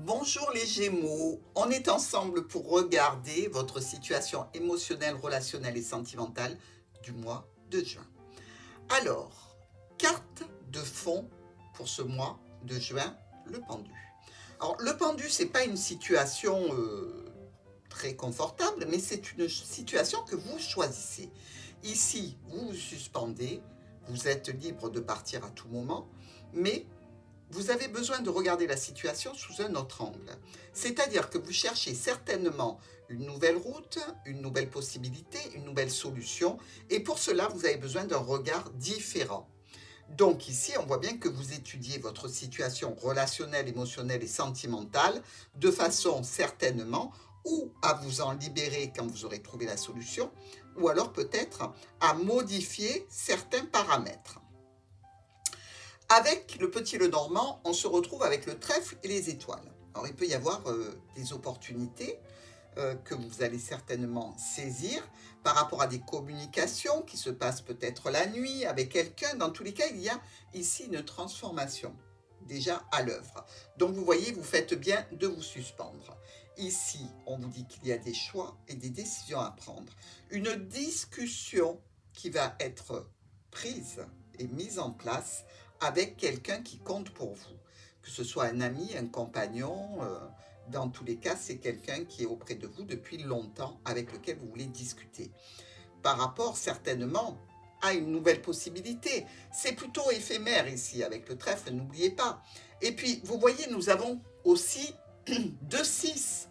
Bonjour les Gémeaux, on est ensemble pour regarder votre situation émotionnelle, relationnelle et sentimentale du mois de juin. Alors, carte de fond pour ce mois de juin, le pendu. Alors, le pendu, c'est pas une situation très confortable, mais c'est une situation que vous choisissez. Ici, vous vous suspendez, vous êtes libre de partir à tout moment, mais vous avez besoin de regarder la situation sous un autre angle. C'est-à-dire que vous cherchez certainement une nouvelle route, une nouvelle possibilité, une nouvelle solution, et pour cela, vous avez besoin d'un regard différent. Donc ici, on voit bien que vous étudiez votre situation relationnelle, émotionnelle et sentimentale de façon certainement ou à vous en libérer quand vous aurez trouvé la solution, ou alors peut-être à modifier certains paramètres. Avec le petit Lenormand, on se retrouve avec le trèfle et les étoiles. Alors, il peut y avoir des opportunités que vous allez certainement saisir par rapport à des communications qui se passent peut-être la nuit avec quelqu'un. Dans tous les cas, il y a ici une transformation déjà à l'œuvre. Donc, vous voyez, vous faites bien de vous suspendre. Ici, on vous dit qu'il y a des choix et des décisions à prendre. Une discussion qui va être prise et mise en place avec quelqu'un qui compte pour vous, que ce soit un ami, un compagnon, dans tous les cas, c'est quelqu'un qui est auprès de vous depuis longtemps, avec lequel vous voulez discuter. Par rapport certainement à une nouvelle possibilité. C'est plutôt éphémère ici, avec le trèfle, n'oubliez pas. Et puis, vous voyez, nous avons aussi 2-6.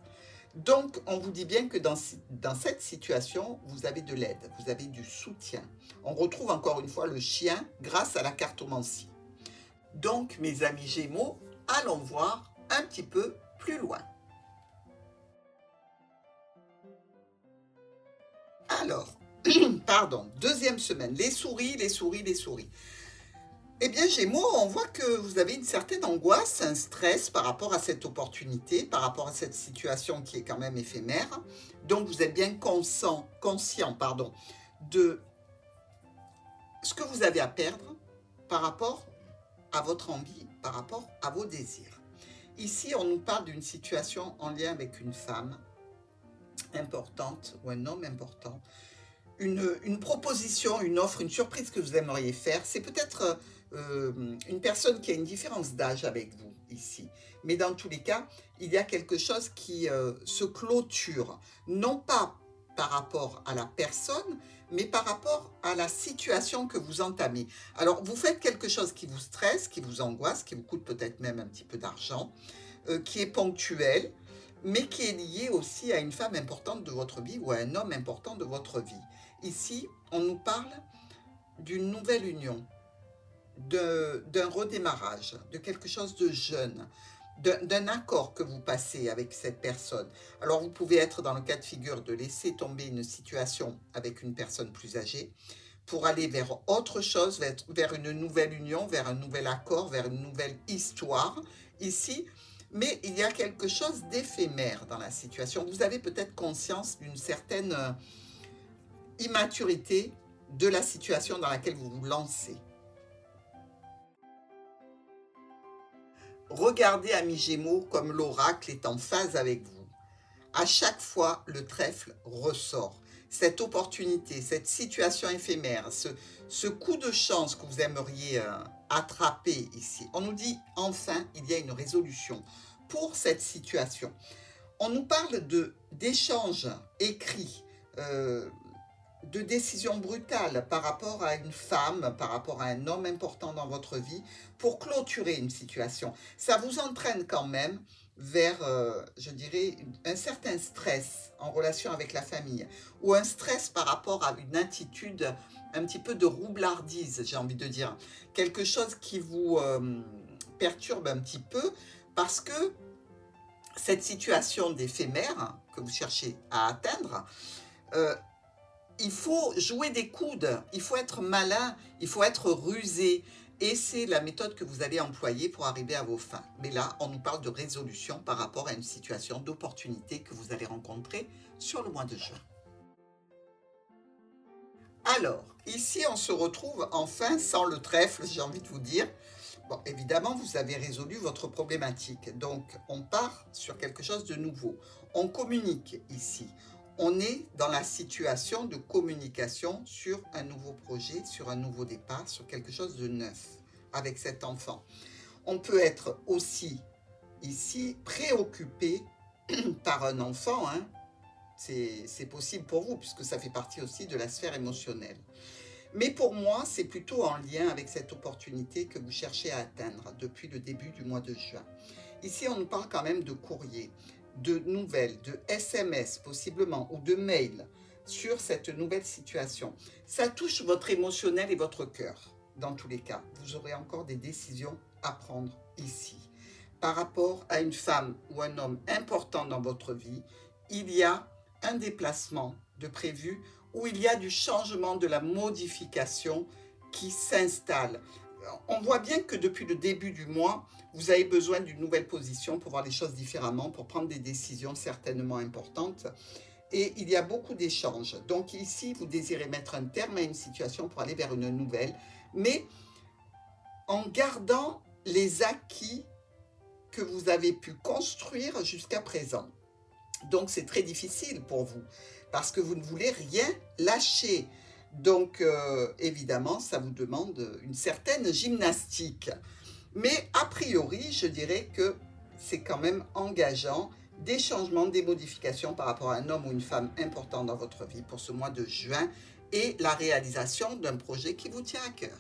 Donc, on vous dit bien que dans cette situation, vous avez de l'aide, vous avez du soutien. On retrouve encore une fois le chien grâce à la cartomancie. Donc, mes amis Gémeaux, allons voir un petit peu plus loin. Alors, pardon, deuxième semaine, les souris, les souris, les souris. Eh bien, Gémeaux, on voit que vous avez une certaine angoisse, un stress par rapport à cette opportunité, par rapport à cette situation qui est quand même éphémère. Donc, vous êtes bien conscient de ce que vous avez à perdre par rapport à votre envie, par rapport à vos désirs. Ici, on nous parle d'une situation en lien avec une femme importante ou un homme important, une proposition, une offre, une surprise que vous aimeriez faire. C'est peut-être une personne qui a une différence d'âge avec vous ici. Mais dans tous les cas, il y a quelque chose qui se clôture, non pas par rapport à la personne, mais par rapport à la situation que vous entamez. Alors, vous faites quelque chose qui vous stresse, qui vous angoisse, qui vous coûte peut-être même un petit peu d'argent, qui est ponctuel, mais qui est lié aussi à une femme importante de votre vie ou à un homme important de votre vie. Ici, on nous parle d'une nouvelle union, d'un redémarrage, de quelque chose de jeune, d'un accord que vous passez avec cette personne. Alors, vous pouvez être dans le cas de figure de laisser tomber une situation avec une personne plus âgée pour aller vers autre chose, vers une nouvelle union, vers un nouvel accord, vers une nouvelle histoire ici. Mais il y a quelque chose d'éphémère dans la situation. Vous avez peut-être conscience d'une certaine immaturité de la situation dans laquelle vous vous lancez. Regardez, amis Gémeaux, comme l'oracle est en phase avec vous. À chaque fois, le trèfle ressort. Cette opportunité, cette situation éphémère, ce coup de chance que vous aimeriez attraper ici. On nous dit, enfin, il y a une résolution pour cette situation. On nous parle d'échanges écrits, de décisions brutales par rapport à une femme, par rapport à un homme important dans votre vie, pour clôturer une situation. Ça vous entraîne quand même vers, je dirais, un certain stress en relation avec la famille, ou un stress par rapport à une attitude un petit peu de roublardise, j'ai envie de dire. Quelque chose qui vous perturbe un petit peu, parce que cette situation d'éphémère que vous cherchez à atteindre, il faut jouer des coudes, il faut être malin, il faut être rusé. Et c'est la méthode que vous allez employer pour arriver à vos fins. Mais là, on nous parle de résolution par rapport à une situation d'opportunité que vous allez rencontrer sur le mois de juin. Alors, ici, on se retrouve enfin sans le trèfle, j'ai envie de vous dire, Bon, évidemment, vous avez résolu votre problématique. Donc, on part sur quelque chose de nouveau. On communique ici. On est dans la situation de communication sur un nouveau projet, sur un nouveau départ, sur quelque chose de neuf avec cet enfant. On peut être aussi ici préoccupé par un enfant, hein. C'est possible pour vous puisque ça fait partie aussi de la sphère émotionnelle. Mais pour moi, c'est plutôt en lien avec cette opportunité que vous cherchez à atteindre depuis le début du mois de juin. Ici, on nous parle quand même de courrier, de nouvelles, de SMS possiblement, ou de mails sur cette nouvelle situation. Ça touche votre émotionnel et votre cœur. Dans tous les cas, vous aurez encore des décisions à prendre ici. Par rapport à une femme ou un homme important dans votre vie, il y a un déplacement de prévu où il y a du changement, de la modification qui s'installe. On voit bien que depuis le début du mois, vous avez besoin d'une nouvelle position pour voir les choses différemment, pour prendre des décisions certainement importantes. Et il y a beaucoup d'échanges. Donc ici, vous désirez mettre un terme à une situation pour aller vers une nouvelle, mais en gardant les acquis que vous avez pu construire jusqu'à présent. Donc c'est très difficile pour vous parce que vous ne voulez rien lâcher. Donc évidemment, ça vous demande une certaine gymnastique. Mais a priori, je dirais que c'est quand même engageant, des changements, des modifications par rapport à un homme ou une femme important dans votre vie pour ce mois de juin et la réalisation d'un projet qui vous tient à cœur.